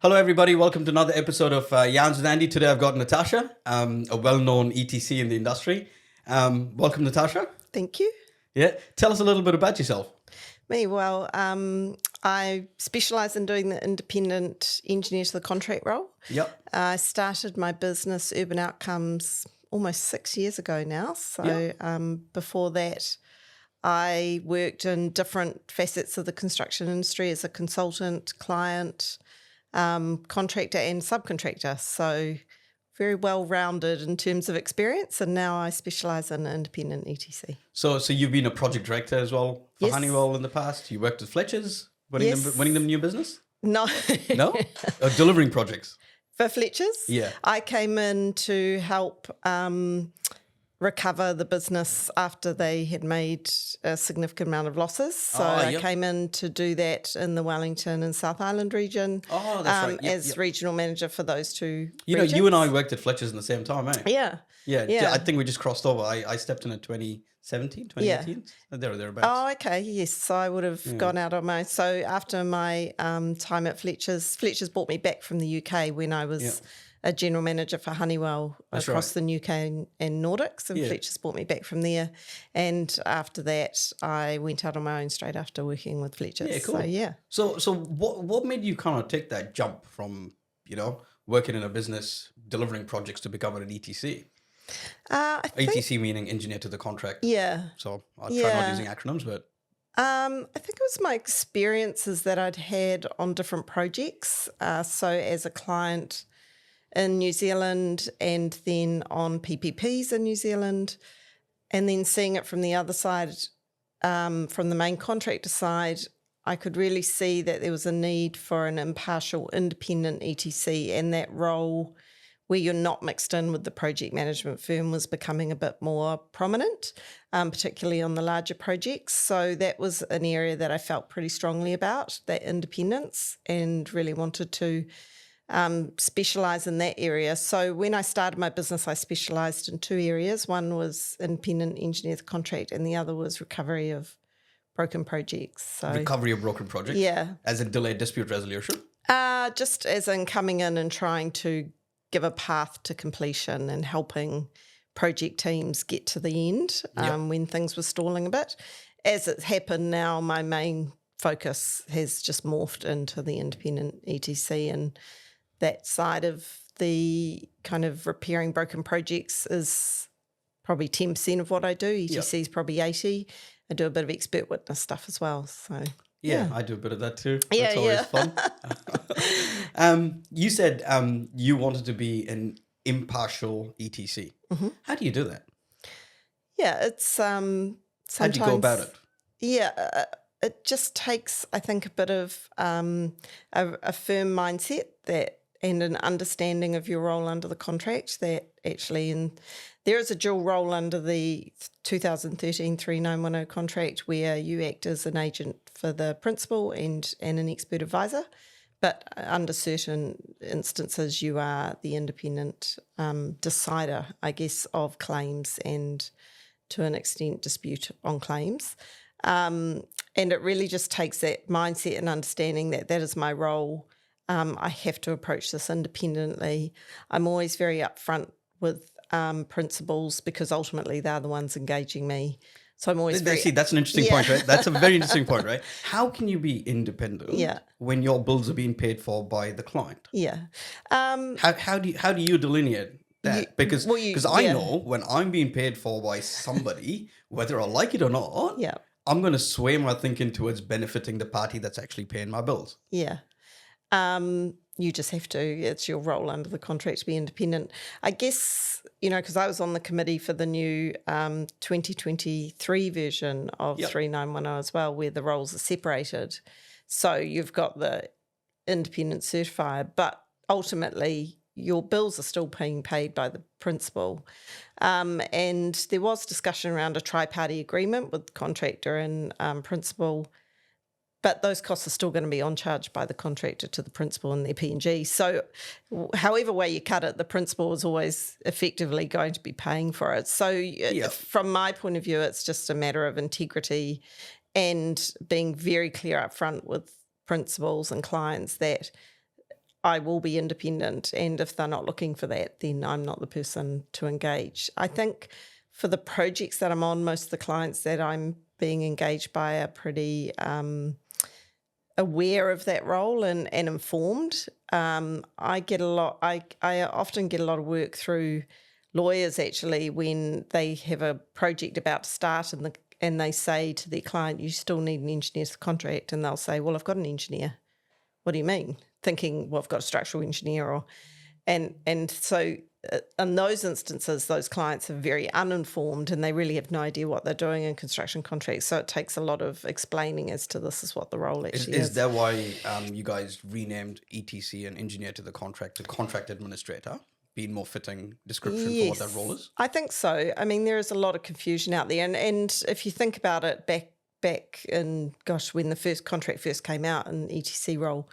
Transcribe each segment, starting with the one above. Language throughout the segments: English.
Hello, everybody. Welcome to another episode of Yarns with Andy. Today I've got Natasha, a well-known ETC in the industry. Welcome, Natasha. Thank you. Yeah. Tell us a little bit about yourself. Well, I specialise in doing the independent engineer to the contract role. Yep. I started my business, Urban Outcomes, almost 6 years ago now. So before that, I worked in different facets of the construction industry as a consultant, client, contractor and subcontractor. So very well-rounded in terms of experience, and now I specialise in independent ETC. So you've been a project director as well for Yes. Honeywell in the past. You worked with Fletcher's, winning them new business? No. No? Delivering projects? For Fletcher's? Yeah. I came in to help recover the business after they had made a significant amount of losses. So I came in to do that in the Wellington and South Island region as regional manager for those two regions. You and I worked at Fletcher's in the same time, eh? Yeah. I think we just crossed over. I stepped in 2017, 2018, there or thereabouts. Oh, okay, yes. So I would have gone out on my... So after my time at Fletcher's brought me back from the UK when I was a general manager for Honeywell across the UK and Nordics, and Fletcher's brought me back from there. And after that, I went out on my own straight after working with Fletcher's. Yeah, cool. So what made you kind of take that jump from, working in a business, delivering projects to becoming an ETC? I think, ETC meaning engineer to the contract. Yeah. So I'll try not using acronyms, but... I think it was my experiences that I'd had on different projects. So as a client in New Zealand and then on PPPs in New Zealand, and then seeing it from the other side, from the main contractor side, I could really see that there was a need for an impartial, independent ETC, and that role where you're not mixed in with the project management firm was becoming a bit more prominent, particularly on the larger projects. So that was an area that I felt pretty strongly about, that independence, and really wanted to specialise in that area. So when I started my business, I specialised in two areas. One was independent engineer contract, and the other was recovery of broken projects. So recovery of broken projects? Yeah. As in delayed dispute resolution? Just as in coming in and trying to give a path to completion and helping project teams get to the end when things were stalling a bit. As it's happened now, my main focus has just morphed into the independent ETC, and that side of the kind of repairing broken projects is probably 10% of what I do. ETC is probably 80%. I do a bit of expert witness stuff as well. So yeah, I do a bit of that too. That's always fun. You said you wanted to be an impartial ETC. Mm-hmm. How do you do that? Yeah, it's sometimes... How do you go about it? Yeah, it just takes, I think, a bit of a firm mindset and an understanding of your role under the contract that actually, and there is a dual role under the 2013 3910 contract where you act as an agent for the principal and an expert advisor, but under certain instances you are the independent decider, I guess, of claims and to an extent dispute on claims. And it really just takes that mindset and understanding that that is my role. I have to approach this independently. I'm always very upfront with principals because ultimately they're the ones engaging me. So I'm always that's an interesting point, right? That's a very interesting point, right? How can you be independent when your bills are being paid for by the client? Yeah. How do you delineate that? Because I know when I'm being paid for by somebody, whether I like it or not, I'm going to sway my thinking towards benefiting the party that's actually paying my bills. Yeah. You just have to, it's your role under the contract to be independent. I guess, because I was on the committee for the new 2023 version of 3910 as well, where the roles are separated. So you've got the independent certifier, but ultimately your bills are still being paid by the principal. And there was discussion around a tri-party agreement with contractor and principal, but those costs are still going to be on charge by the contractor to the principal and their P&G. So however way you cut it, the principal is always effectively going to be paying for it. So from my point of view, it's just a matter of integrity and being very clear up front with principals and clients that I will be independent. And if they're not looking for that, then I'm not the person to engage. I think for the projects that I'm on, most of the clients that I'm being engaged by are pretty aware of that role and informed. I often get a lot of work through lawyers actually when they have a project about to start and they say to their client, you still need an engineer to the contract, and they'll say, well, I've got an engineer. What do you mean? Thinking, well, I've got a structural engineer, and so in those instances, those clients are very uninformed and they really have no idea what they're doing in construction contracts. So it takes a lot of explaining as to this is what the role actually is. Is that why you guys renamed ETC and engineer to the contract to contract administrator? Being more fitting description for what that role is? I think so. I mean, there is a lot of confusion out there. And if you think about it back in, when the first contract first came out in ETC role.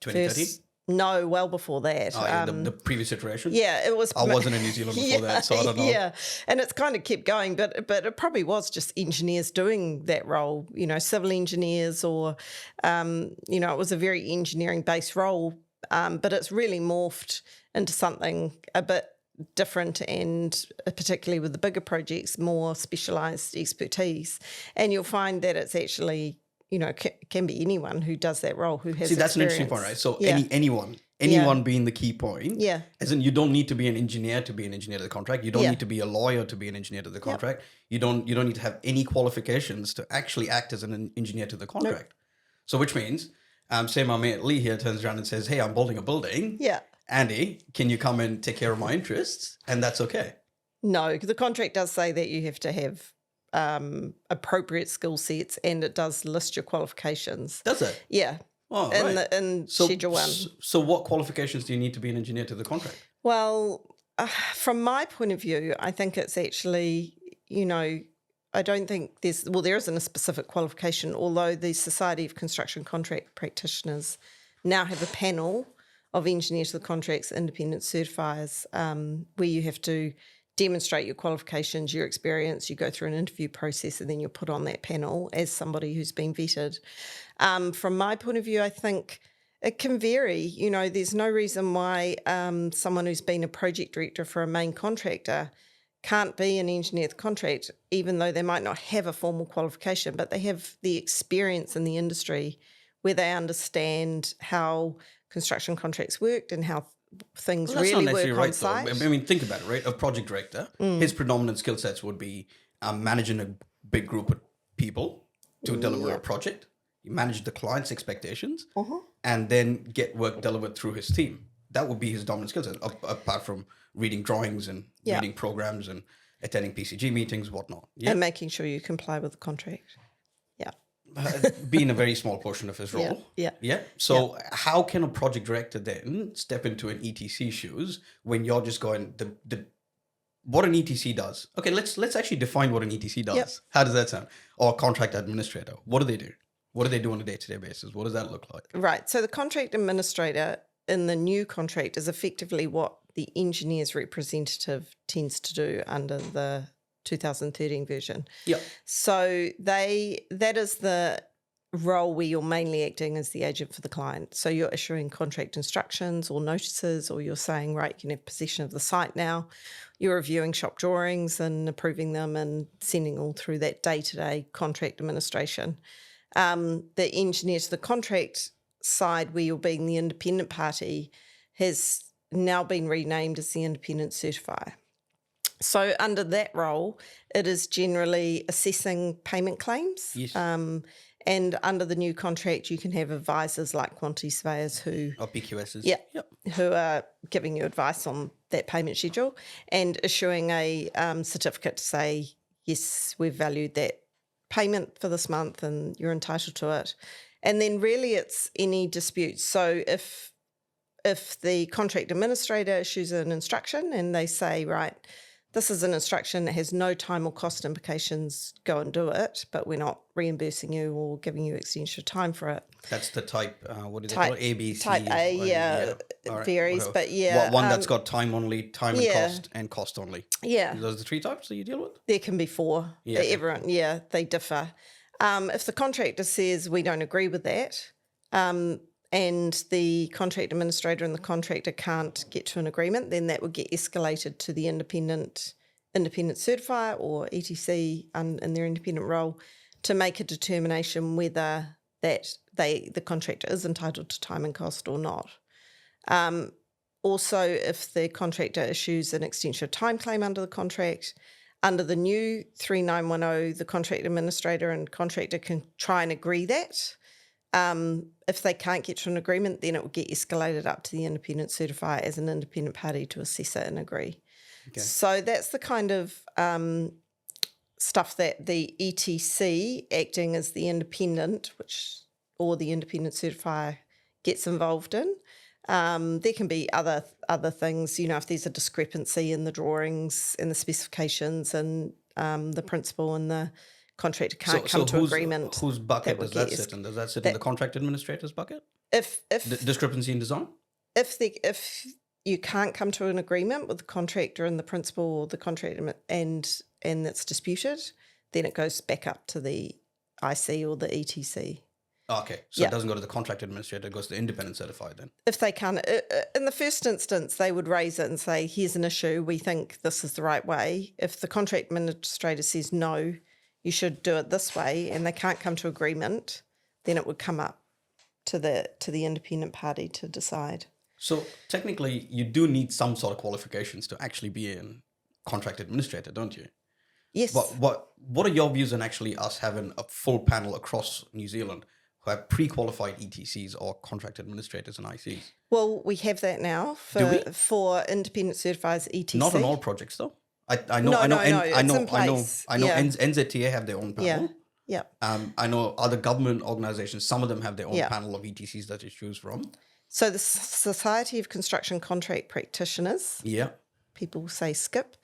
2013? No, well before that. Oh, yeah, the previous iteration? Yeah, it was. I wasn't in New Zealand before that, so I don't know. Yeah, and it's kind of kept going, but it probably was just engineers doing that role, civil engineers or, it was a very engineering-based role, but it's really morphed into something a bit different and particularly with the bigger projects, more specialised expertise. And you'll find that it's actually, can be anyone who does that role who has See, that's experience. an interesting point, right? So anyone being the key point. Yeah. As in, you don't need to be an engineer to be an engineer to the contract. You don't need to be a lawyer to be an engineer to the contract. You don't need to have any qualifications to actually act as an engineer to the contract. Nope. So which means, say my mate Lee here turns around and says, hey, I'm building a building. Yeah. Andy, can you come and take care of my interests? And that's okay. No, the contract does say that you have to have appropriate skill sets, and it does list your qualifications. Does it? Yeah. Oh, right. In Schedule 1. So what qualifications do you need to be an engineer to the contract? Well, from my point of view, I think it's actually, I don't think there isn't a specific qualification, although the Society of Construction Contract Practitioners now have a panel of engineers to the contracts independent certifiers where you have to demonstrate your qualifications, your experience, you go through an interview process, and then you're put on that panel as somebody who's been vetted. From my point of view, I think it can vary. There's no reason why someone who's been a project director for a main contractor can't be an engineer of the contract, even though they might not have a formal qualification, but they have the experience in the industry where they understand how construction contracts worked and how things really work on site. I mean, think about it, right? A project director, his predominant skill sets would be managing a big group of people to deliver a project, manage the client's expectations, and then get work delivered through his team. That would be his dominant skill set, apart from reading drawings and reading programs and attending PCG meetings, whatnot. Yeah. And making sure you comply with the contract. Yeah. Being a very small portion of his role. Yeah. So how can a project director then step into an ETC shoes when you're just going, what an ETC does? Okay, let's actually define what an ETC does. Yep. How does that sound? Or contract administrator. What do they do? What do they do on a day-to-day basis? What does that look like? Right. So the contract administrator in the new contract is effectively what the engineer's representative tends to do under the 2013 version. Yeah. So that is the role where you're mainly acting as the agent for the client. So you're issuing contract instructions or notices, or you're saying, right, you can have possession of the site now. You're reviewing shop drawings and approving them and sending all through that day-to-day contract administration. The engineer to the contract side, where you're being the independent party, has now been renamed as the independent certifier. So under that role, it is generally assessing payment claims. Yes. And under the new contract, you can have advisors like quantity surveyors who... Or PQSs. Yeah, who are giving you advice on that payment schedule and issuing a certificate to say, yes, we've valued that payment for this month and you're entitled to it. And then really it's any disputes. So if the contract administrator issues an instruction and they say, right, this is an instruction that has no time or cost implications, go and do it, but we're not reimbursing you or giving you extra time for it. That's the type, what do they call it? A, B, C? Type A, Right, varies, whatever. but yeah. One that's got time only, time and cost only. Yeah. Those are the three types that you deal with? There can be four. Yeah. They differ. If the contractor says we don't agree with that, and the contract administrator and the contractor can't get to an agreement, then that would get escalated to the independent certifier or ETC in their independent role to make a determination whether the contractor is entitled to time and cost or not. Also, if the contractor issues an extension of time claim under the contract, under the new 3910, the contract administrator and contractor can try and agree that. If they can't get to an agreement, then it will get escalated up to the independent certifier as an independent party to assess it and agree. Okay. So that's the kind of stuff that the ETC, acting as the independent, or the independent certifier, gets involved in. There can be other things, if there's a discrepancy in the drawings and the specifications and the principal and the contractor can't come to agreement. Whose bucket does that sit in? Does that sit in the contract administrator's bucket? If discrepancy in design? If you can't come to an agreement with the contractor and the principal or the contractor and it's disputed, then it goes back up to the IC or the ETC. Okay, so it doesn't go to the contract administrator, it goes to the independent certified then? If they can't, in the first instance, they would raise it and say, here's an issue, we think this is the right way. If the contract administrator says, no, you should do it this way, and they can't come to agreement, then it would come up to the independent party to decide. So technically, you do need some sort of qualifications to actually be a contract administrator, don't you? Yes. But what are your views on actually us having a full panel across New Zealand who have pre-qualified ETCs or contract administrators and ICs? Well, we have that now for independent certifiers ETC. Not on all projects though. I know NZTA have their own panel. Yeah. I know other government organizations, some of them have their own panel of ETCs that they choose from. So the Society of Construction Contract Practitioners, people say SCIP,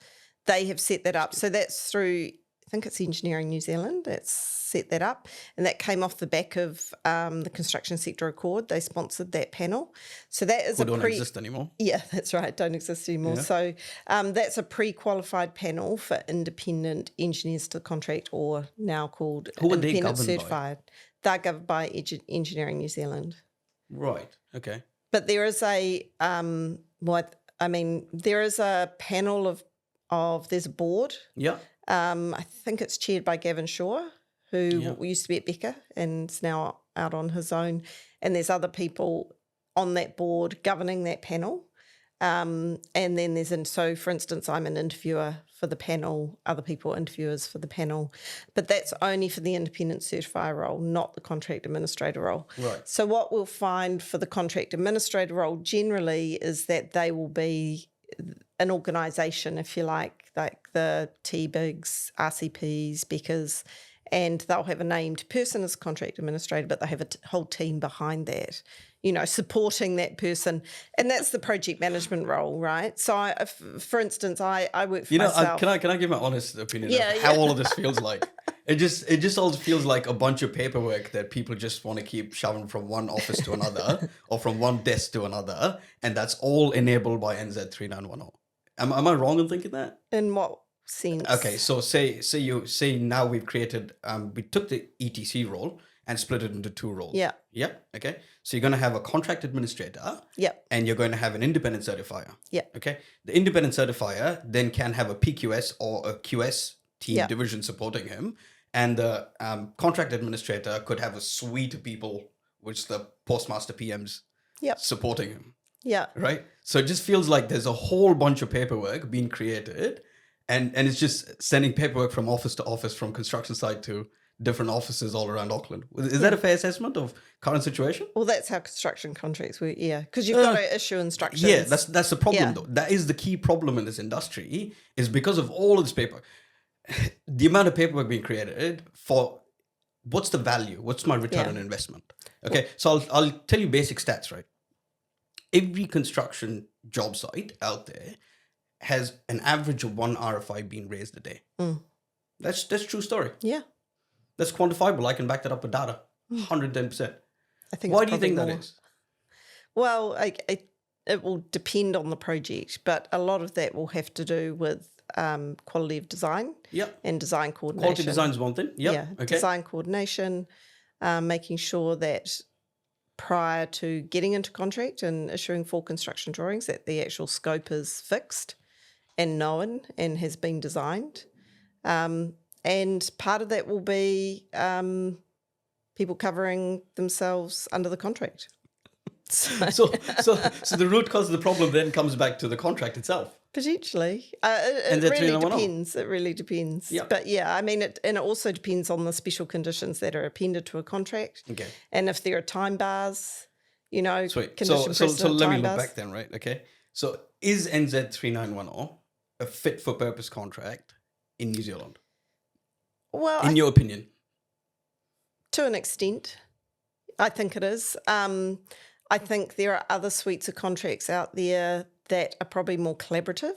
they have set that up. So that's through, I think it's Engineering New Zealand that's set that up. And that came off the back of the Construction Sector Accord. They sponsored that panel. So that is don't exist anymore. Yeah, that's right. Don't exist anymore. Yeah. So that's a pre-qualified panel for independent engineers to the contract, or now called independent certified. They're governed by Engineering New Zealand. Right. Okay. But there is there is a panel of there's a board. Yeah. I think it's chaired by Gavin Shaw, who used to be at Becker and is now out on his own. And there's other people on that board governing that panel. And then so for instance, I'm an interviewer for the panel, other people are interviewers for the panel, but that's only for the independent certifier role, not the contract administrator role. Right. So what we'll find for the contract administrator role generally is that they will be an organisation, if you like the TBIGs, RCPs, Beckers, and they'll have a named person as contract administrator, but they have a whole team behind that, supporting that person. And that's the project management role, right? So, for instance, I work for myself. Can I give my honest opinion of how all of this feels like? It just all feels like a bunch of paperwork that people just want to keep shoving from one office to another or from one desk to another, and that's all enabled by NZ 3910. Am I wrong in thinking that? In what sense? Okay, so say now we've created we took the ETC role and split it into two roles. Yeah. Yeah. Okay. So you're going to have a contract administrator. Yeah. And you're going to have an independent certifier. Yeah. Okay. The independent certifier then can have a PQS or a QS team division supporting him, and the contract administrator could have a suite of people, which the postmaster PMs supporting him. Yeah. Right. So it just feels like there's a whole bunch of paperwork being created, and it's just sending paperwork from office to office, from construction site to different offices all around Auckland. Is that a fair assessment of current situation? Well, that's how construction contracts work, because you've got to issue instructions. Yeah, that's the problem though. That is the key problem in this industry, is because of all of this paper. The amount of paperwork being created for what's the value? What's my return on investment? Okay, so I'll tell you basic stats, right? Every construction job site out there has an average of one RFI being raised a day. Mm. That's true story. Yeah. That's quantifiable. I can back that up with data. 110%. I think. Why do you think that is? Well, it will depend on the project, but a lot of that will have to do with quality of design and design coordination. Quality design is one thing. Okay. Design coordination, making sure that prior to getting into contract and issuing full construction drawings, that the actual scope is fixed and known and has been designed. And part of that will be people covering themselves under the contract. So the root cause of the problem then comes back to the contract itself. Potentially. It really depends. It really depends. Yeah. But yeah, I mean, it also depends on the special conditions that are appended to a contract. Okay. And if there are time bars, Sweet. condition precedent So let me time look bars. back then, right? Okay. So is NZ 3910 a fit for purpose contract in New Zealand? Well, in your opinion? To an extent, I think it is. I think there are other suites of contracts out there that are probably more collaborative.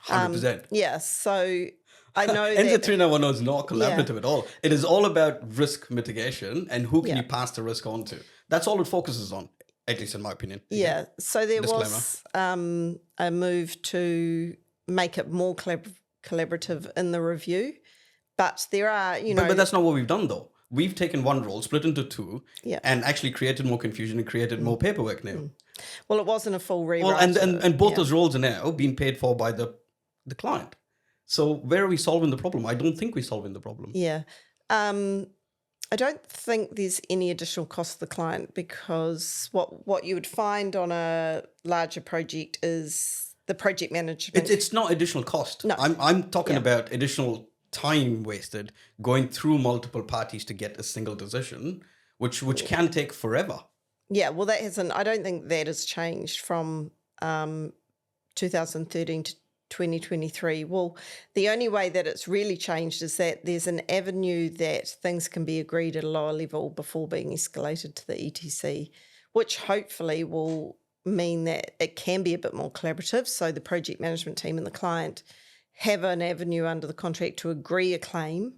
100%. Yeah, so I know NZ 3910 is not collaborative at all. It is all about risk mitigation and who can you pass the risk on to. That's all it focuses on, at least in my opinion. Yeah, so there was a move to make it more collaborative in the review, but there are, But that's not what we've done, though. We've taken one role, split into two, and actually created more confusion and created more paperwork now. Well, it wasn't a full rewrite. Well, and both those roles are now being paid for by the client. So where are we solving the problem? I don't think we're solving the problem. Yeah. I don't think there's any additional cost to the client, because what you would find on a larger project is the project management. It's not additional cost. No. I'm talking about additional time wasted going through multiple parties to get a single decision, which can take forever. Yeah, well, I don't think that has changed from 2013 to 2023. Well, the only way that it's really changed is that there's an avenue that things can be agreed at a lower level before being escalated to the ETC, which hopefully will mean that it can be a bit more collaborative. So the project management team and the client have an avenue under the contract to agree a claim.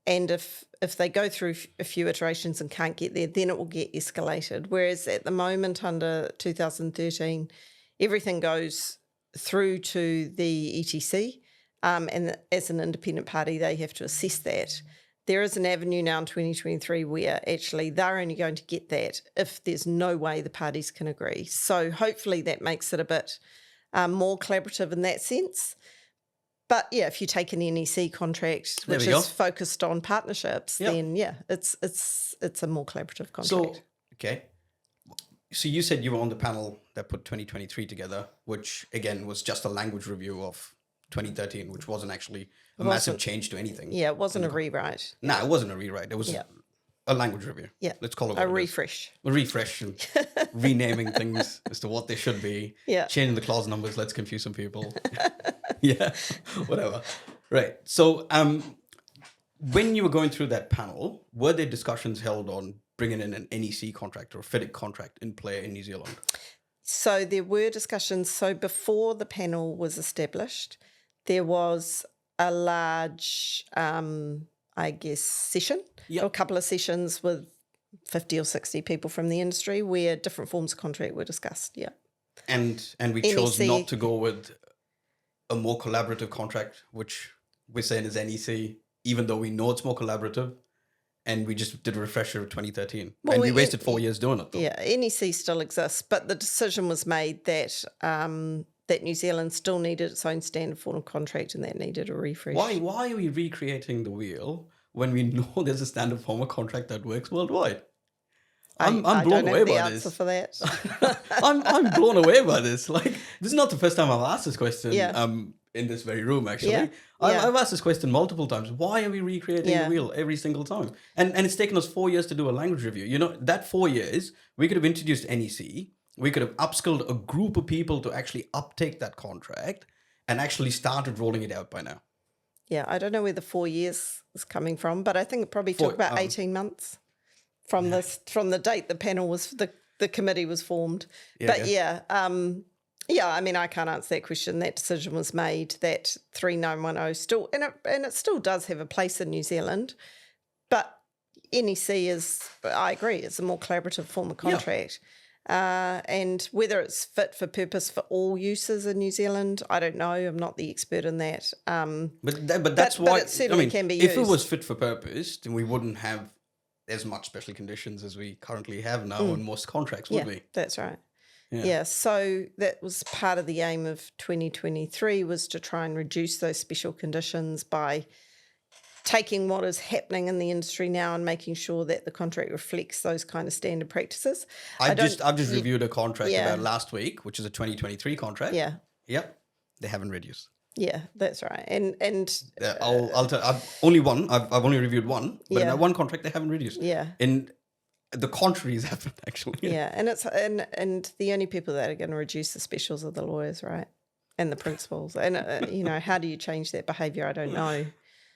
And if they go through a few iterations and can't get there, then it will get escalated. Whereas at the moment under 2013, everything goes through to the ETC, and as an independent party, they have to assess that. There is an avenue now in 2023 where actually they're only going to get that if there's no way the parties can agree. So hopefully that makes it a bit more collaborative in that sense. But yeah, if you take an NEC contract which is focused on partnerships, then it's a more collaborative contract. So you said you were on the panel that put 2023 together, which again was just a language review of 2013, which wasn't actually a massive change to anything. Yeah, it wasn't a rewrite. No, it wasn't a rewrite. It was a language review. Yeah. Let's call it a refresh. A refresh and renaming things as to what they should be. Yeah. Changing the clause numbers. Let's confuse some people. Whatever. Right. So when you were going through that panel, were there discussions held on bringing in an NEC contract or a FIDIC contract in play in New Zealand? So there were discussions. So before the panel was established, there was a large, session, or a couple of sessions with 50 or 60 people from the industry where different forms of contract were discussed, And we chose not to go with a more collaborative contract, which we're saying is NEC, even though we know it's more collaborative. And we just did a refresher of 2013. Well, and we wasted 4 years doing it, though. Yeah, NEC still exists, but the decision was made that that New Zealand still needed its own standard form of contract and that needed a refresh. Why are we recreating the wheel when we know there's a standard form of contract that works worldwide? I'm blown away by this. For that. I'm blown away by this. Like, this is not the first time I've asked this question. In this very room, actually. I've asked this question multiple times. Why are we recreating the wheel every single time? And it's taken us 4 years to do a language review. You know, that 4 years, we could have introduced NEC. We could have upskilled a group of people to actually uptake that contract and actually started rolling it out by now. Yeah, I don't know where the 4 years is coming from, but I think it probably took about 18 months from the date the panel was, the committee was formed. I mean, I can't answer that question. That decision was made that 3910 still, and it still does have a place in New Zealand, but NEC is, I agree, it's a more collaborative form of contract. And whether it's fit for purpose for all uses in New Zealand, I don't know. I'm not the expert in that. But that's why it certainly can be used. If it was fit for purpose, then we wouldn't have as much special conditions as we currently have now in most contracts, would we? That's right. Yeah, so that was part of the aim of 2023 was to try and reduce those special conditions by taking what is happening in the industry now and making sure that the contract reflects those kind of standard practices. I've just reviewed a contract about last week, which is a 2023 contract. Yeah. Yep. They haven't reduced. Yeah, that's right. And I've only one. I've only reviewed one, but in that one contract they haven't reduced. Yeah. And the contrary has happened actually. Yeah, and it's and the only people that are going to reduce the specials are the lawyers, right? And the principals. And how do you change that behaviour? I don't know.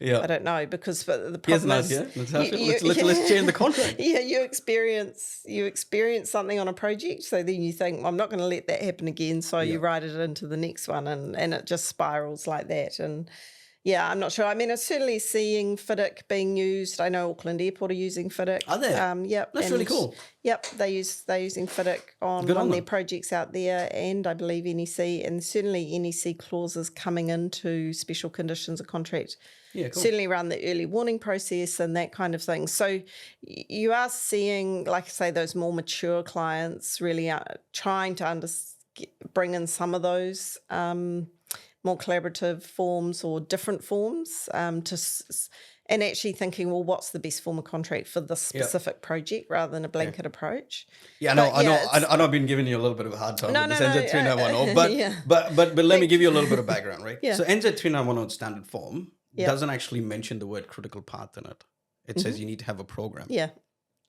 Yeah, I don't know because the problem is let's change the contract. Yeah, you experience something on a project, so then you think, well, I'm not going to let that happen again. So you write it into the next one, and it just spirals like that. And yeah, I'm not sure. I mean, I'm certainly seeing FIDIC being used. I know Auckland Airport are using FIDIC. Are they? Yep, that's really cool. Yep, they're using FIDIC on their projects out there, and I believe NEC, and certainly NEC clauses coming into special conditions of contract. Yeah, cool. Certainly around the early warning process and that kind of thing. So you are seeing, like I say, those more mature clients really are trying to bring in some of those more collaborative forms or different forms and actually thinking, well, what's the best form of contract for this specific project rather than a blanket approach. Yeah, I know I've been giving you a little bit of a hard time with this NZ3910, but let me give you a little bit of background, right? Yeah. So NZ3910 standard form doesn't actually mention the word critical path in it. It says you need to have a program. Yeah.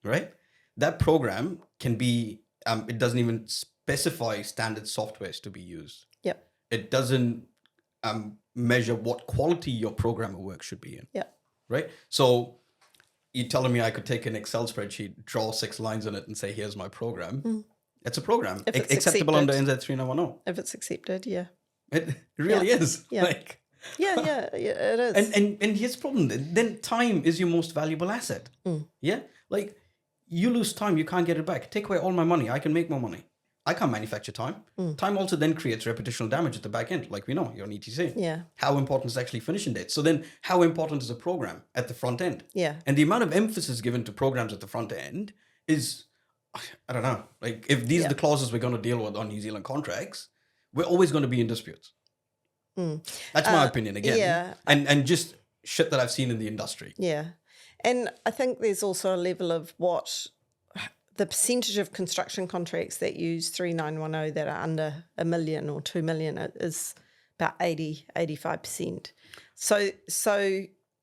Right? That program can be, it doesn't even specify standard softwares to be used. Yep. It doesn't measure what quality your program of work should be in. Yeah. Right? So you're telling me I could take an Excel spreadsheet, draw 6 lines on it and say, here's my program. It's a program. If it's acceptable under NZ3910. If it's accepted, yeah. It really is. Yeah. Yeah, it is. And here's the problem. Then time is your most valuable asset. Yeah? Like, you lose time, you can't get it back. Take away all my money, I can make more money. I can't manufacture time. Time also then creates reputational damage at the back end, like we know, you're an ETC. Yeah. How important is actually finishing date? So then how important is a program at the front end? Yeah. And the amount of emphasis given to programs at the front end is, I don't know, like if these are the clauses we're going to deal with on New Zealand contracts, we're always going to be in disputes. That's my opinion again. Yeah. And just shit that I've seen in the industry. Yeah. And I think there's also a level of what the percentage of construction contracts that use 3910 that are under $1 million or $2 million is about 85%. So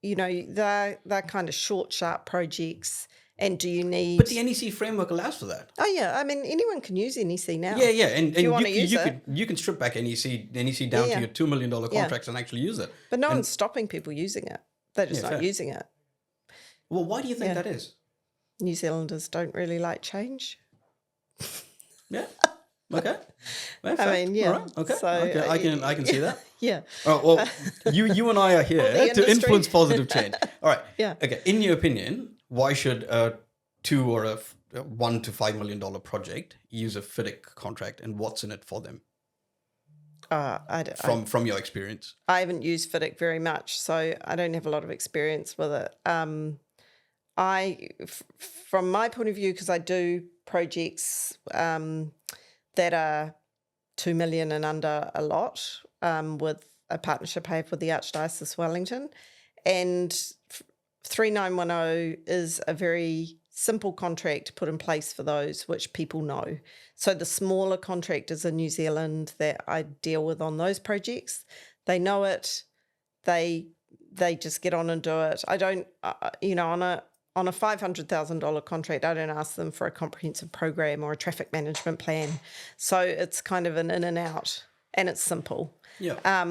they're kind of short, sharp projects. And do you need... But the NEC framework allows for that. Oh, yeah. I mean, anyone can use NEC now. Yeah. And you can strip back NEC down to your $2 million contracts and actually use it. But no one's stopping people using it. They're just not using it. Well, why do you think that is? New Zealanders don't really like change. Yeah. Okay. Well, I mean, yeah. All right. Okay. So, I can see that. Yeah. Oh, well, you and I are here to influence positive change. All right. Yeah. Okay. In your opinion, why should a $2 or a $1 to $5 million project use a FIDIC contract, and what's in it for them? From your experience, I haven't used FIDIC very much, so I don't have a lot of experience with it. From my point of view, because I do projects that are 2 million and under a lot, with a partnership I have with the Archdiocese of Wellington, and 3910 is a very simple contract put in place for those which people know. So the smaller contractors in New Zealand that I deal with on those projects, they know it. They just get on and do it. I don't, on a $500,000 contract, I don't ask them for a comprehensive program or a traffic management plan. So it's kind of an in and out, and it's simple. Yeah.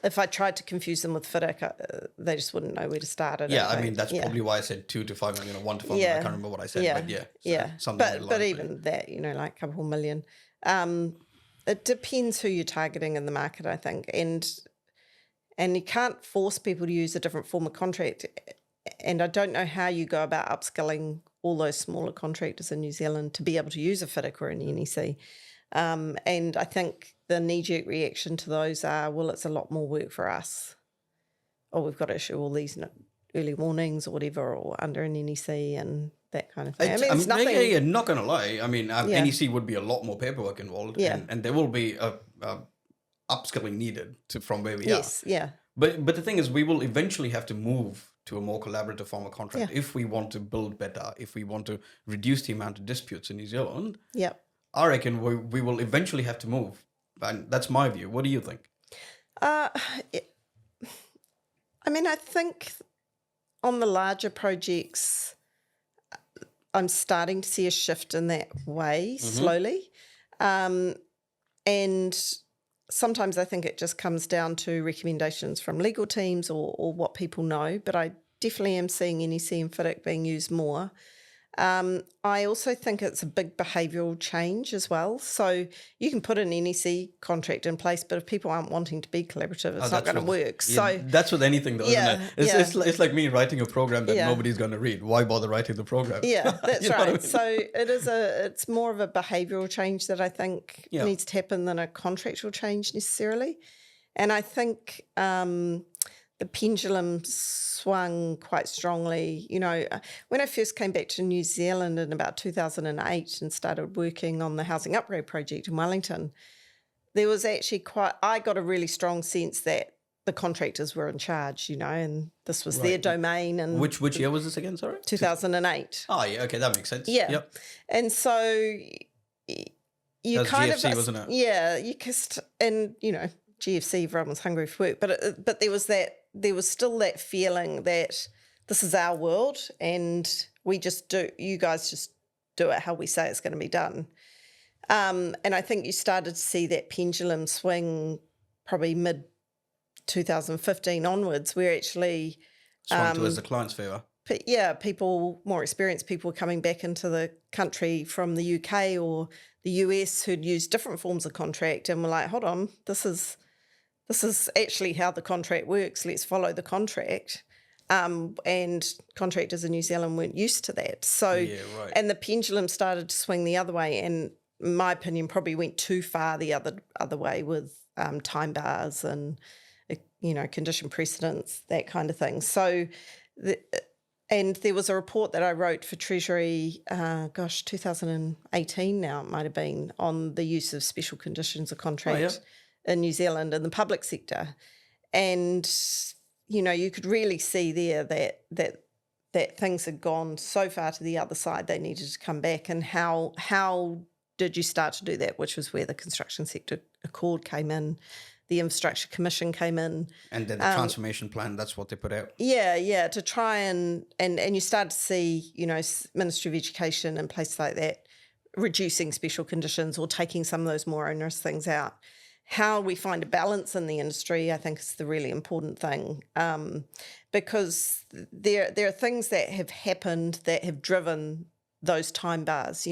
If I tried to confuse them with FIDIC, they just wouldn't know where to start. I mean, that's probably why I said 2 to 5 million or 1 to 5 million. I can't remember what I said, but something but even that, like a couple million. It depends who you're targeting in the market, I think, and you can't force people to use a different form of contract. And I don't know how you go about upskilling all those smaller contractors in New Zealand to be able to use a FIDIC or an NEC. And I think the knee-jerk reaction to those are, well, it's a lot more work for us. Or we've got to issue all these early warnings or whatever, or under an NEC and that kind of thing. It's nothing. Not going to lie. NEC would be a lot more paperwork involved, and there will be a upskilling needed from where we are. Yes, yeah. But the thing is, we will eventually have to move to a more collaborative form of contract if we want to build better, if we want to reduce the amount of disputes in New Zealand. Yeah. I reckon we will eventually have to move. And that's my view. What do you think? I think on the larger projects, I'm starting to see a shift in that way slowly. And sometimes I think it just comes down to recommendations from legal teams or what people know, but I definitely am seeing NEC and FIDIC being used more. I also think it's a big behavioural change as well. So you can put an NEC contract in place, but if people aren't wanting to be collaborative, it's not going to work. So that's with anything, though, isn't it? It's like me writing a program that nobody's going to read. Why bother writing the program? Yeah, that's right. So it's more of a behavioural change that I think needs to happen than a contractual change necessarily. And I think the pendulum swung quite strongly. When I first came back to New Zealand in about 2008 and started working on the housing upgrade project in Wellington, there was actually I got a really strong sense that the contractors were in charge, and this was their domain. And which year was this again, sorry? 2008. Oh, yeah, okay, that makes sense. Yeah. Yep. And so you that was kind GFC, of... wasn't it? Yeah, you kissed, and, GFC, everyone was hungry for work, but there was still that feeling that this is our world and you guys just do it how we say it's going to be done. And I think you started to see that pendulum swing probably mid-2015 onwards, where actually... swung towards the client's favour. More experienced people coming back into the country from the UK or the US who'd used different forms of contract and were like, hold on, this is actually how the contract works. Let's follow the contract. And contractors in New Zealand weren't used to that. So, and the pendulum started to swing the other way. And in my opinion, probably went too far the other way with time bars and, condition precedents, that kind of thing. So, and there was a report that I wrote for Treasury, 2018 now it might have been, on the use of special conditions of contract in New Zealand in the public sector. And, you could really see there that things had gone so far to the other side they needed to come back. And how did you start to do that, which was where the Construction Sector Accord came in, the Infrastructure Commission came in. And then the transformation plan, that's what they put out. Yeah, to try and you start to see, Ministry of Education and places like that reducing special conditions or taking some of those more onerous things out. How we find a balance in the industry, I think, is the really important thing, because there are things that have happened that have driven those time bars.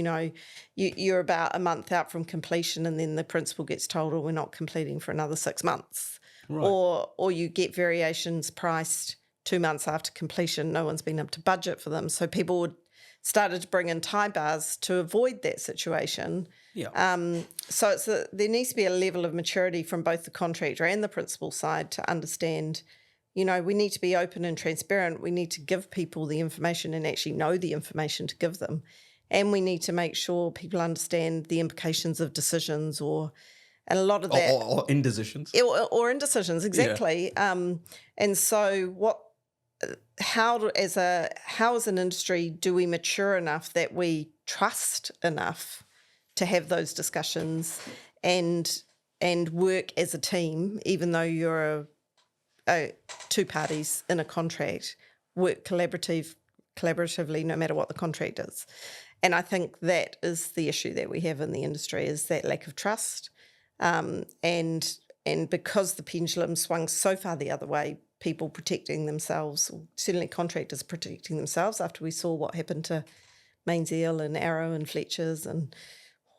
You're about a month out from completion and then the principal gets told, we're not completing for another 6 months. Right. Or you get variations priced 2 months after completion. No one's been able to budget for them. So people started to bring in time bars to avoid that situation. Yeah. So there needs to be a level of maturity from both the contractor and the principal side to understand, we need to be open and transparent. We need to give people the information and actually know the information to give them. And we need to make sure people understand the implications of decisions and a lot of that... Or indecisions. Or indecisions, exactly. Yeah. And so how as an industry do we mature enough that we trust enough to have those discussions and work as a team, even though you're two parties in a contract, work collaboratively no matter what the contract is. And I think that is the issue that we have in the industry, is that lack of trust. And because the pendulum swung so far the other way, people protecting themselves, or certainly contractors protecting themselves after we saw what happened to Mainzeal and Arrow and Fletcher's and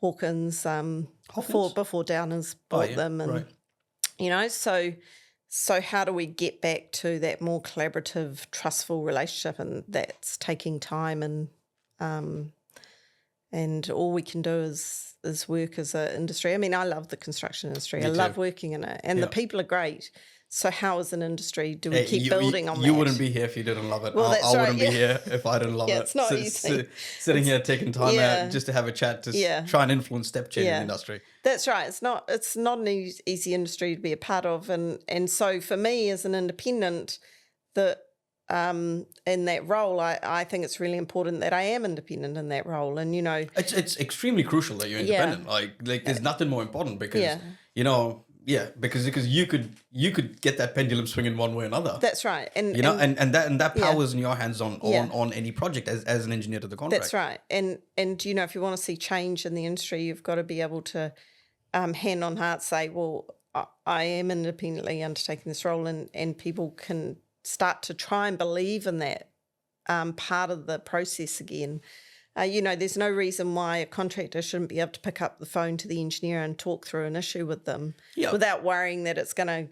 Hawkins, before Downers bought them. And, so how do we get back to that more collaborative, trustful relationship? And that's taking time, and all we can do is work as an industry. I mean, I love the construction industry. I love working in it, and the people are great. So how as an industry do we keep building on that? You wouldn't be here if you didn't love it. Well, I wouldn't be here if I didn't love it. It's not easy. Sitting here taking time out just to have a chat to try and influence step change in the industry. That's right. It's not an easy industry to be a part of. And so for me as an independent, in that role, I think it's really important that I am independent in that role. And, you know... It's extremely crucial that you're independent. Like there's nothing more important because, you know... Yeah, because you could get that pendulum swinging one way or another. That's right, and that power is in your hands on any project as an engineer to the contract. That's right, and you know, if you want to see change in the industry, you've got to be able to hand on heart say, well, I am independently undertaking this role, and people can start to try and believe in that part of the process again. You know, there's no reason why a contractor shouldn't be able to pick up the phone to the engineer and talk through an issue with them without worrying that it's going to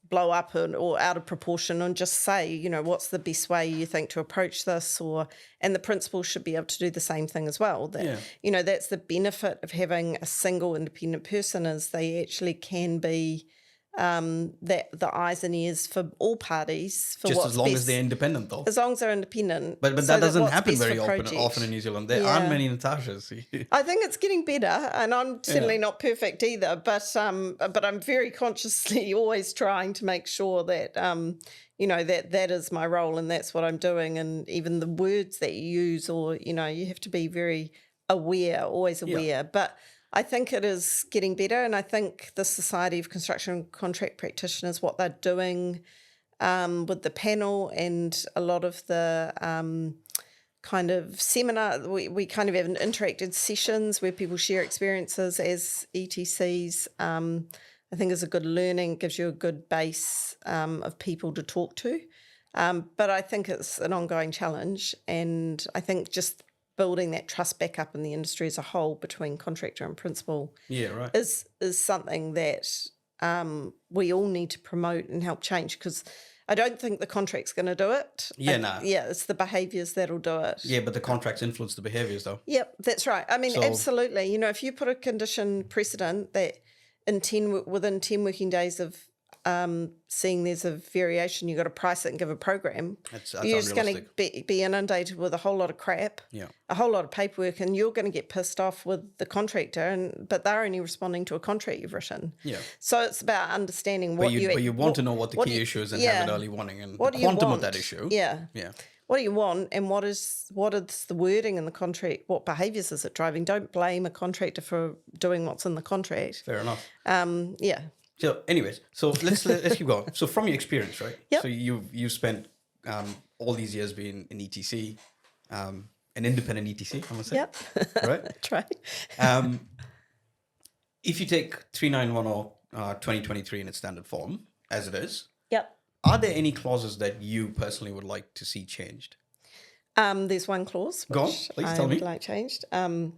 blow up or out of proportion, and just say, you know, what's the best way you think to approach this, and the principal should be able to do the same thing as well. You know, that's the benefit of having a single independent person, is they actually can be the eyes and ears for all parties. For just as long as they're independent, though. As long as they're independent. But that doesn't happen very often in New Zealand. There aren't many Natashas. I think it's getting better, and I'm certainly not perfect either. But I'm very consciously always trying to make sure that you know, that is my role and that's what I'm doing. And even the words that you use, or you know, you have to be very aware, always aware. Yeah. But I think it is getting better, and I think the Society of Construction Contract Practitioners, what they're doing with the panel and a lot of the kind of seminar, we kind of have interactive sessions where people share experiences as ETCs. I think is a good learning, gives you a good base of people to talk to. But I think it's an ongoing challenge, and I think just building that trust back up in the industry as a whole between contractor and principal is something that we all need to promote and help change, because I don't think the contract's going to do it. It's the behaviours that'll do it. Yeah, but the contracts influence the behaviours, though. Yep, that's right. I mean, absolutely. You know, if you put a condition precedent that within 10 working days of seeing there's a variation, you've got to price it and give a program. That's you're just going to be inundated with a whole lot of crap, a whole lot of paperwork, and you're going to get pissed off with the contractor, but they're only responding to a contract you've written. Yeah. So it's about understanding what you... But you want to know what the key issue is and have an early warning and the quantum of that issue. Yeah. What do you want, and what is the wording in the contract? What behaviours is it driving? Don't blame a contractor for doing what's in the contract. Fair enough. Yeah. So, anyways, let's keep going. So, from your experience, right? Yep. So you spent all these years being an ETC, an independent ETC, I'm gonna say. Yep. Right. That's right. If you take 3910 2023 in its standard form, as it is, yep. Are there any clauses that you personally would like to see changed? There's one clause which I would like changed, and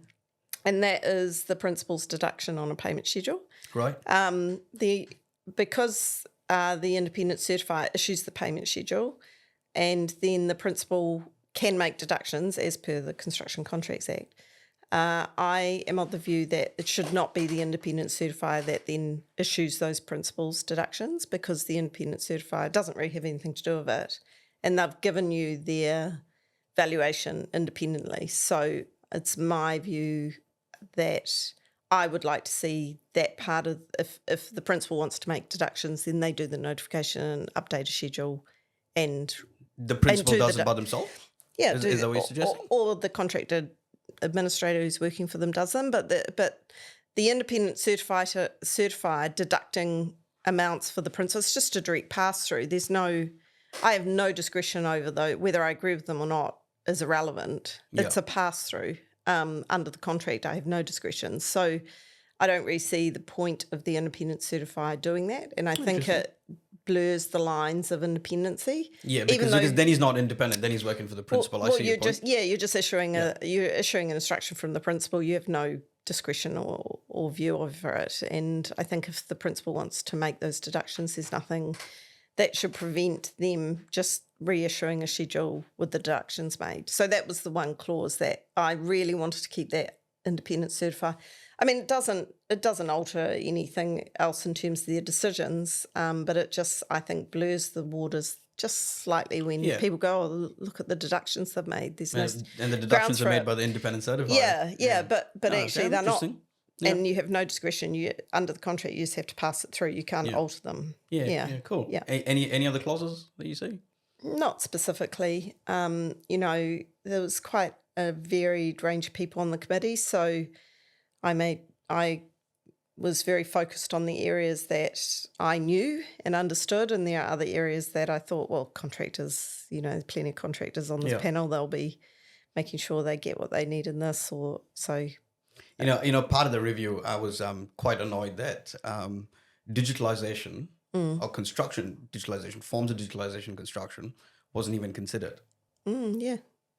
that is the principal's deduction on a payment schedule. Right. Because the independent certifier issues the payment schedule, and then the principal can make deductions as per the Construction Contracts Act. I am of the view that it should not be the independent certifier that then issues those principals deductions, because the independent certifier doesn't really have anything to do with it, and they've given you their valuation independently. So it's my view that I would like to see that part of, if the principal wants to make deductions, then they do the notification and update a schedule, and the principal does it by themselves? Yeah. Is that what you're suggesting? Or the contractor administrator who's working for them does them, but the independent certifier deducting amounts for the principal, it's just a direct pass through. I have no discretion over whether I agree with them or not is irrelevant. Yeah. It's a pass through. Under the contract, I have no discretion. So I don't really see the point of the independent certifier doing that. And I think it blurs the lines of independency. Yeah, because then he's not independent, then he's working for the principal. I see your point. You're just issuing you're issuing an instruction from the principal. You have no discretion or view over it. And I think if the principal wants to make those deductions, there's nothing that should prevent them just reissuing a schedule with the deductions made. So that was the one clause that I really wanted to keep, that independent certifier. I mean, it doesn't alter anything else in terms of their decisions, but it just, I think, blurs the waters just slightly when people go, oh, look at the deductions they've made. There's no and the deductions are made by the independent certifier. But actually they're not. Yeah. And you have no discretion. You under the contract, you just have to pass it through. You can't alter them. Yeah, cool. Yeah. Any other clauses that you see? Not specifically. There was quite a varied range of people on the committee, so I was very focused on the areas that I knew and understood, and there are other areas that I thought, well, contractors, plenty of contractors on this panel, they'll be making sure they get what they need in this, or so. Part of the review, I was quite annoyed that digitalization or construction digitalization, forms of digitalization construction wasn't even considered. Yeah,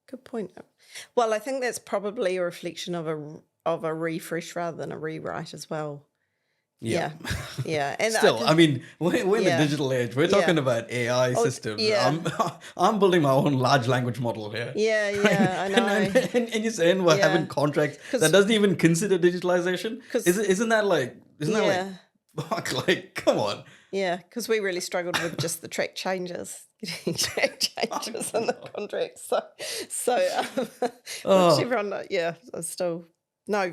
good point. Well, I think that's probably a reflection of a refresh rather than a rewrite as well. Yeah. And still, we're in the digital age. We're talking about AI systems. I'm building my own large language model here. I know. And you're saying we're having contracts that doesn't even consider digitalization? Isn't that like, come on. Yeah, because we really struggled with just the track changes, getting track changes in the contract. Everyone,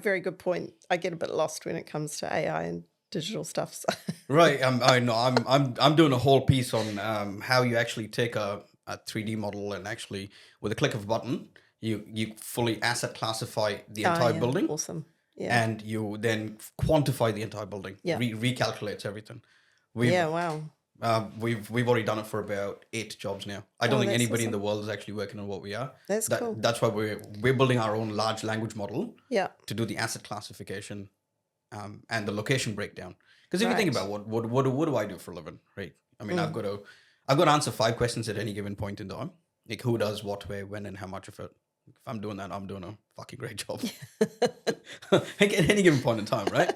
very good point. I get a bit lost when it comes to AI and digital stuff. So. Right. I'm doing a whole piece on how you actually take a 3D model and actually, with a click of a button, you fully asset classify the entire building. Awesome. Yeah. And you then quantify the entire building. Yeah. Recalculates everything. Wow. We've already done it for about 8 jobs now. I don't think anybody in the world is actually working on what we are. That's cool. That's why we're building our own large language model. Yeah. To do the asset classification, and the location breakdown. Because if you think about what do I do for a living, right? I mean, I've got to answer 5 questions at any given point in time. Like who does what, where, when, and how much of it. If I'm doing that, I'm doing a fucking great job. Like at any given point in time, right?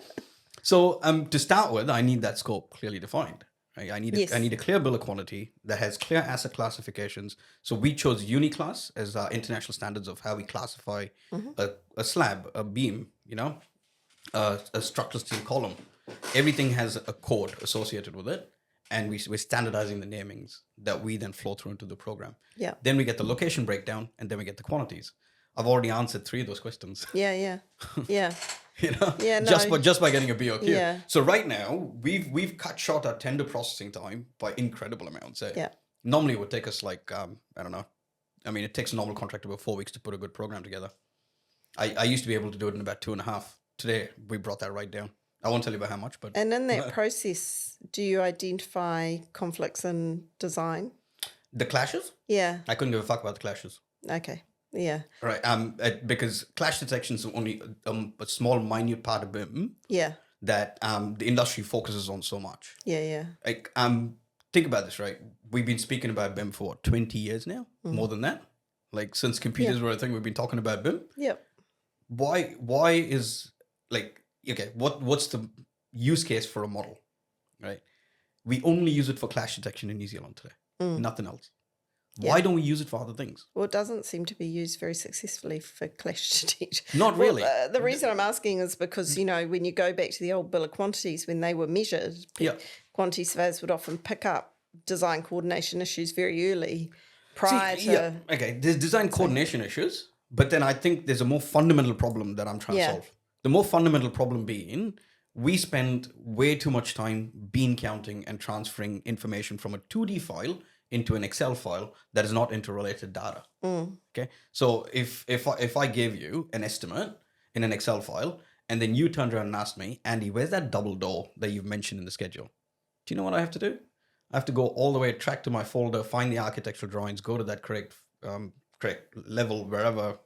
So to start with, I need that scope clearly defined. Right? I need a clear bill of quantity that has clear asset classifications. So we chose UniClass as our international standards of how we classify a slab, a beam, a structural steel column. Everything has a code associated with it, and we're standardizing the namings that we then flow through into the program. Yeah. Then we get the location breakdown, and then we get the quantities. I've already answered 3 of those questions. Yeah. Just by getting a BOQ. Yeah. So right now we've cut short our tender processing time by incredible amounts. Yeah. Normally it would take us like I don't know. I mean, it takes a normal contractor about 4 weeks to put a good program together. I used to be able to do it in about 2.5. Today we brought that right down. I won't tell you about how much, but and in that process, do you identify conflicts in design? The clashes? Yeah. I couldn't give a fuck about the clashes. Okay. Yeah. Right. Because clash detection is only a small, minute part of BIM. Yeah. That the industry focuses on so much. Yeah. Like think about this, right? We've been speaking about BIM for 20 years now, more than that. Like since computers were a thing, we've been talking about BIM. Yep. Why is what's the use case for a model, right? We only use it for clash detection in New Zealand today. Nothing else. Why don't we use it for other things? Well, it doesn't seem to be used very successfully for clash detection. Not really. Well, the reason I'm asking is because, when you go back to the old bill of quantities, when they were measured, quantity surveyors would often pick up design coordination issues very early prior to... Yeah. Okay, there's design coordination issues, but then I think there's a more fundamental problem that I'm trying to solve. The more fundamental problem being, we spend way too much time bean counting and transferring information from a 2D file into an Excel file that is not interrelated data. Okay, so if I gave you an estimate in an Excel file, and then you turned around and asked me, Andy, where's that double door that you've mentioned in the schedule? Do you know what I have to do? I have to go all the way, track to my folder, find the architectural drawings, go to that correct level, wherever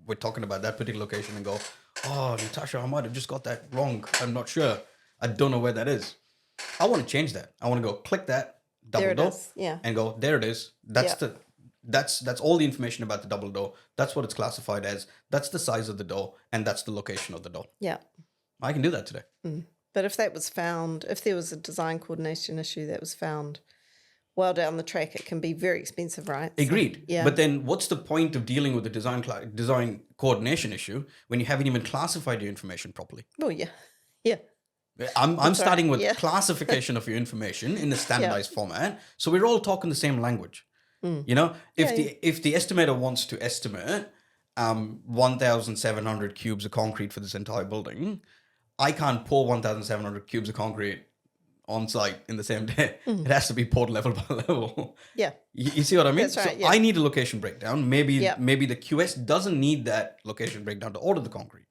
we're talking about that particular location, and go, oh, Natasha, I might have just got that wrong. I'm not sure. I don't know where that is. I want to change that. I want to go click that double door and go, there it is. That's all the information about the double door. That's what it's classified as. That's the size of the door, and that's the location of the door. Yeah. I can do that today. But if that was found, if there was a design coordination issue that was found well down the track, it can be very expensive, right? Agreed. So, yeah. But then what's the point of dealing with the design coordination issue when you haven't even classified your information properly? Oh, yeah. Yeah. I'm starting with classification of your information in a standardized format. So we're all talking the same language. You know, if the estimator wants to estimate 1,700 cubes of concrete for this entire building, I can't pour 1,700 cubes of concrete on site in the same day. It has to be poured level by level. Yeah. You see what I mean? That's right, So I need a location breakdown. Maybe the QS doesn't need that location breakdown to order the concrete.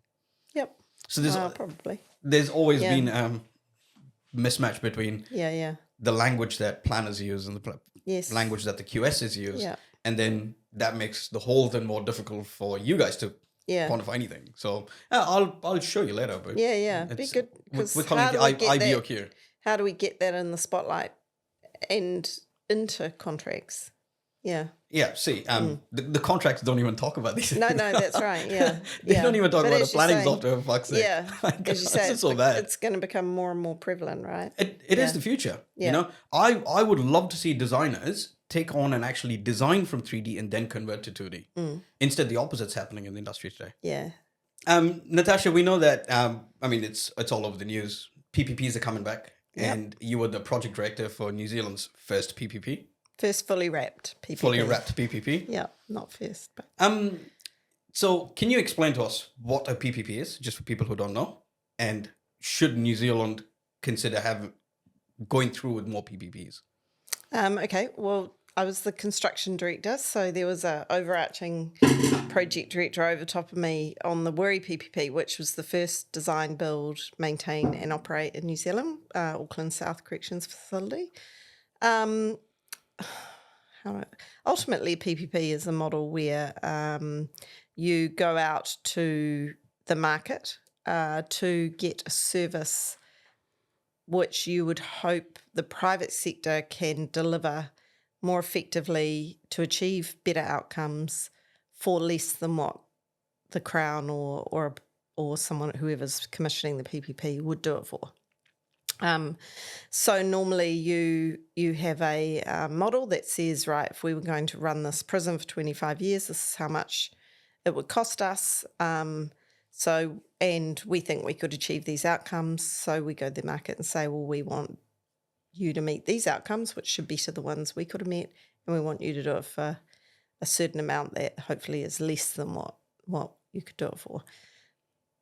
Yep. So there's probably. There's always been mismatch between the language that planners use and the language that the QSs use. Yeah. And then that makes the whole thing more difficult for you guys to quantify anything. So I'll show you later. But be good. We're calling it IBOQ. How do we get that in the spotlight and into contracts? Yeah. Yeah, see, the contracts don't even talk about these. No, that's right, yeah. They don't even talk about the planning software, for fuck's sake. Yeah, as you say, it's going to become more and more prevalent, right? It is the future, you know? I would love to see designers take on and actually design from 3D and then convert to 2D. Instead, the opposite's happening in the industry today. Yeah. Natasha, we know that, it's all over the news. PPPs are coming back, and you were the project director for New Zealand's first PPP. First fully wrapped PPP. Fully wrapped PPP. Yeah, not first. But. So can you explain to us what a PPP is, just for people who don't know? And should New Zealand consider going through with more PPPs? Okay, well, I was the construction director, so there was a overarching project director over top of me on the Wiri PPP, which was the first design, build, maintain and operate in New Zealand, Auckland South Corrections Facility. Ultimately, a PPP is a model where you go out to the market to get a service which you would hope the private sector can deliver more effectively to achieve better outcomes for less than what the Crown or someone, whoever's commissioning the PPP, would do it for. So normally you have a model that says, right, if we were going to run this prison for 25 years, this is how much it would cost us. And we think we could achieve these outcomes. So we go to the market and say, well, we want you to meet these outcomes, which should better the ones we could have met. And we want you to do it for a certain amount that hopefully is less than what you could do it for.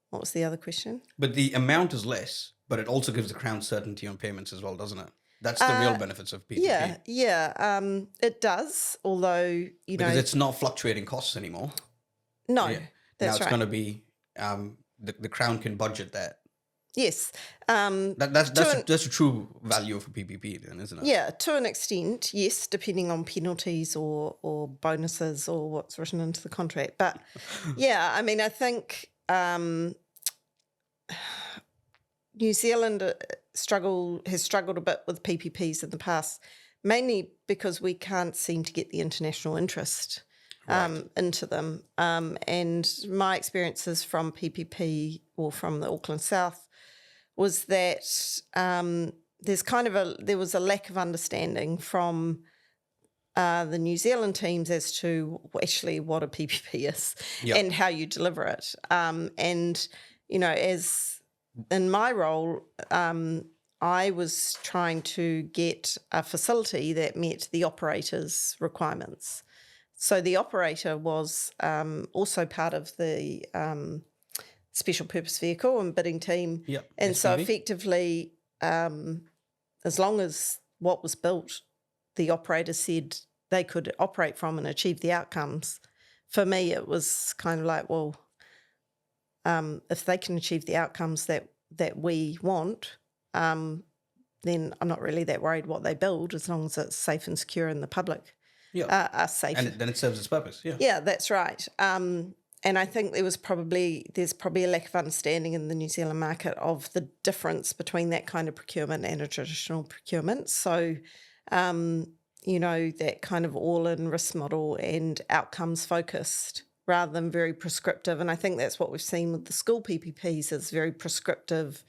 What was the other question? But the amount is less, but it also gives the Crown certainty on payments as well, doesn't it? That's the real benefits of PPP. Yeah, it does, although, because it's not fluctuating costs anymore. No, that's right. Now it's going to be, the Crown can budget that. Yes. That's a true value of a PPP then, isn't it? Yeah, to an extent, yes, depending on penalties or bonuses or what's written into the contract. But, yeah, I mean, I think... New Zealand has struggled a bit with PPPs in the past, mainly because we can't seem to get the international interest into them. And my experiences from PPP or from the Auckland South was that there was a lack of understanding from the New Zealand teams as to actually what a PPP is and how you deliver it. And, as in my role, I was trying to get a facility that met the operator's requirements. So the operator was also part of the special purpose vehicle and bidding team. Yep, and SPV. So effectively, as long as what was built, the operator said they could operate from and achieve the outcomes, for me it was kind of like, well, if they can achieve the outcomes that we want, then I'm not really that worried what they build, as long as it's safe and secure and the public are safe. And then it serves its purpose, Yeah, that's right. And I think there's probably a lack of understanding in the New Zealand market of the difference between that kind of procurement and a traditional procurement. So, that kind of all-in risk model and outcomes focused rather than very prescriptive. And I think that's what we've seen with the school PPPs, is very prescriptive.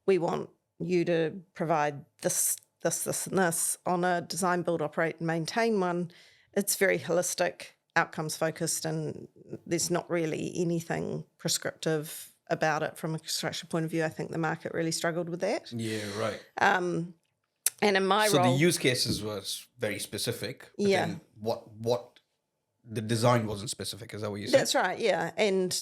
We want you to provide this this, and this. On a design, build, operate, and maintain one, it's very holistic, outcomes focused, and there's not really anything prescriptive about it from a construction point of view. I think the market really struggled with that. Yeah, right. And in my role... So the use cases was very specific, but then what the design wasn't specific, is that what you said? That's right, yeah. And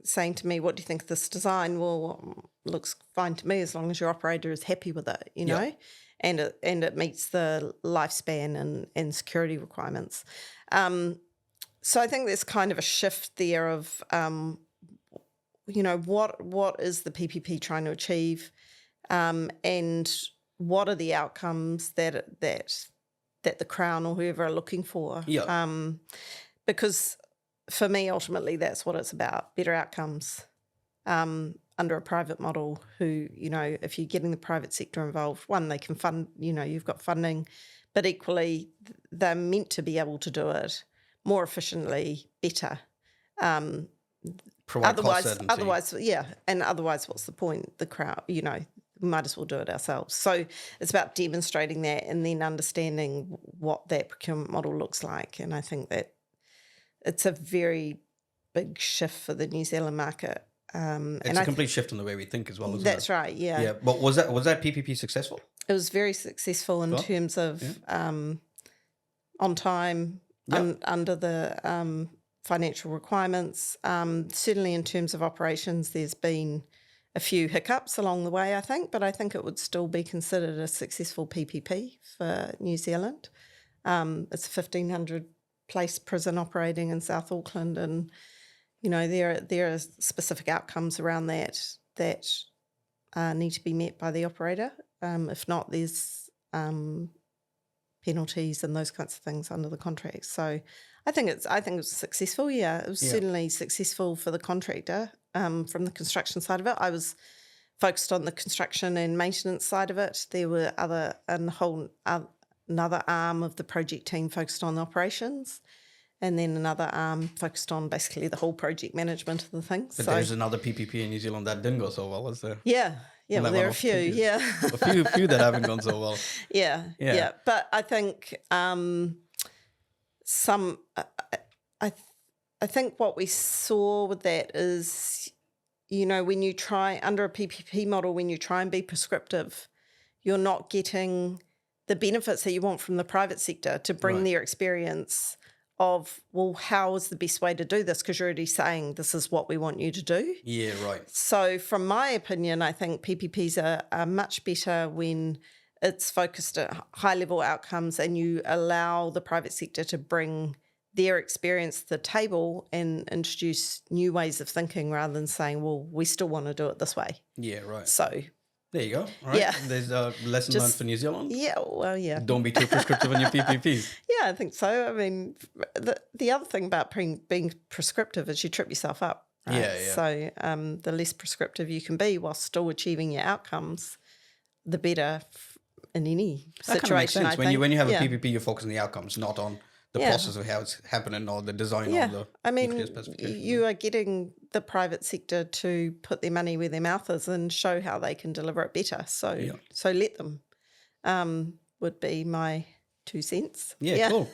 saying to me, what do you think of this design? Well, looks fine to me as long as your operator is happy with it, you know, and it meets the lifespan and security requirements. So I think there's kind of a shift there of, what is the PPP trying to achieve, and what are the outcomes that the Crown or whoever are looking for. Yeah. Because for me, ultimately, that's what it's about, better outcomes under a private model who, if you're getting the private sector involved, one, they can fund, you've got funding, but equally they're meant to be able to do it more efficiently, better. Provide cost certainty. Otherwise, what's the point? The Crown, we might as well do it ourselves. So it's about demonstrating that and then understanding what that procurement model looks like. And I think that it's a very big shift for the New Zealand market. It's a complete shift in the way we think as well, isn't it? That's right, yeah. Yeah, but was that PPP successful? It was very successful in terms of on time, under the financial requirements. Certainly in terms of operations, there's been a few hiccups along the way, I think, but I think it would still be considered a successful PPP for New Zealand. It's a 1,500-place prison operating in South Auckland, and there are specific outcomes around that need to be met by the operator. If not, there's penalties and those kinds of things under the contract. So I think it was successful. Yeah, it was certainly successful for the contractor. From the construction side of it, I was focused on the construction and maintenance side of it. There were another arm of the project team focused on the operations, and then another arm focused on basically the whole project management of the thing. But there's another PPP in New Zealand that didn't go so well, is there? Yeah, well, there are a few, a few that haven't gone so well. Yeah. But I think I think what we saw with that is, when you try under a PPP model, when you try and be prescriptive, you're not getting the benefits that you want from the private sector to bring their experience of, well, how is the best way to do this? Because you're already saying this is what we want you to do. Yeah, right. So from my opinion, I think PPPs are much better when it's focused at high-level outcomes and you allow the private sector to bring their experience to the table and introduce new ways of thinking rather than saying, well, we still want to do it this way. Yeah, right. So there you go. All right. Yeah. There's a lesson learned for New Zealand. Yeah, well, yeah. Don't be too prescriptive on your PPPs. Yeah, I think so. I mean, the other thing about being prescriptive is you trip yourself up. Right? Yeah. So the less prescriptive you can be while still achieving your outcomes, the better in any that situation. That makes sense. When you have a PPP, you focus on the outcomes, not on the process of how it's happening or the design of the you are getting the private sector to put their money where their mouth is and show how they can deliver it better. So let them would be my 2 cents. Yeah. Cool.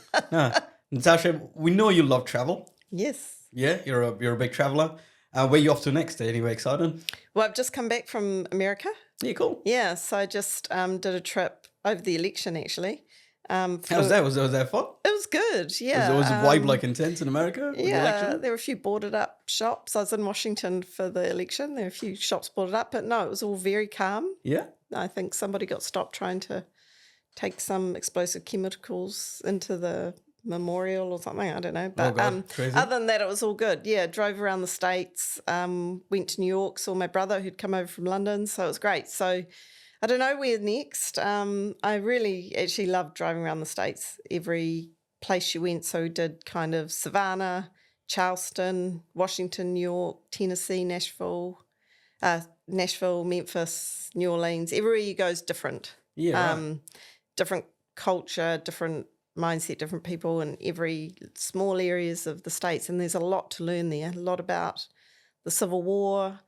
Natasha, we know you love travel. Yes. Yeah, you're a big traveller. Where are you off to next? Anyway, exciting? Well, I've just come back from America. Yeah, cool. Yeah, so I just did a trip over the election, actually. How was that? Was that fun? It was good, yeah. Was the vibe intense in America? Yeah, there were a few boarded up shops. I was in Washington for the election. There were a few shops boarded up, but no, it was all very calm. Yeah. I think somebody got stopped trying to take some explosive chemicals into the memorial or something. I don't know. But other than that, it was all good. Yeah, drove around the States, went to New York, saw my brother who'd come over from London, so it was great. So I don't know where next. I really actually loved driving around the States. Every place you went, so we did kind of Savannah, Charleston, Washington, New York, Tennessee, Nashville, Memphis, New Orleans. Everywhere you go is different. Yeah, right. Different culture, different mindset, different people in every small areas of the States. And there's a lot to learn there, a lot about the Civil War,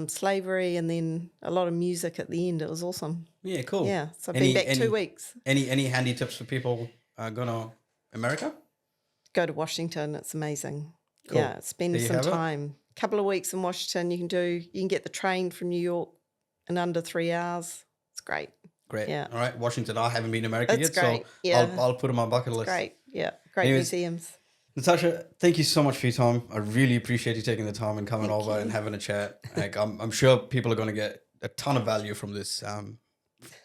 slavery, and then a lot of music at the end. It was awesome. Yeah, cool. Yeah, so I've been back 2 weeks. Any handy tips for people going to America? Go to Washington. It's amazing. Cool. Yeah, spend some time. Couple of weeks in Washington. You can get the train from New York in under 3 hours. It's great. Great. Yeah. All right. Washington, I haven't been to America yet, great. so I'll put it on my bucket list. Great. Yeah. Great museums. Natasha, thank you so much for your time. I really appreciate you taking the time and coming over and having a chat. Like, I'm sure people are going to get a ton of value from this,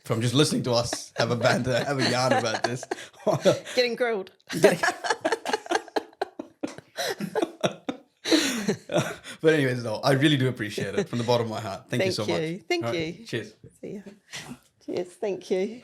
from just listening to us have a banter, have a yarn about this. Getting grilled. But anyways, no, I really do appreciate it from the bottom of my heart. Thank you so much. Thank you. Cheers. See ya. Cheers. Thank you.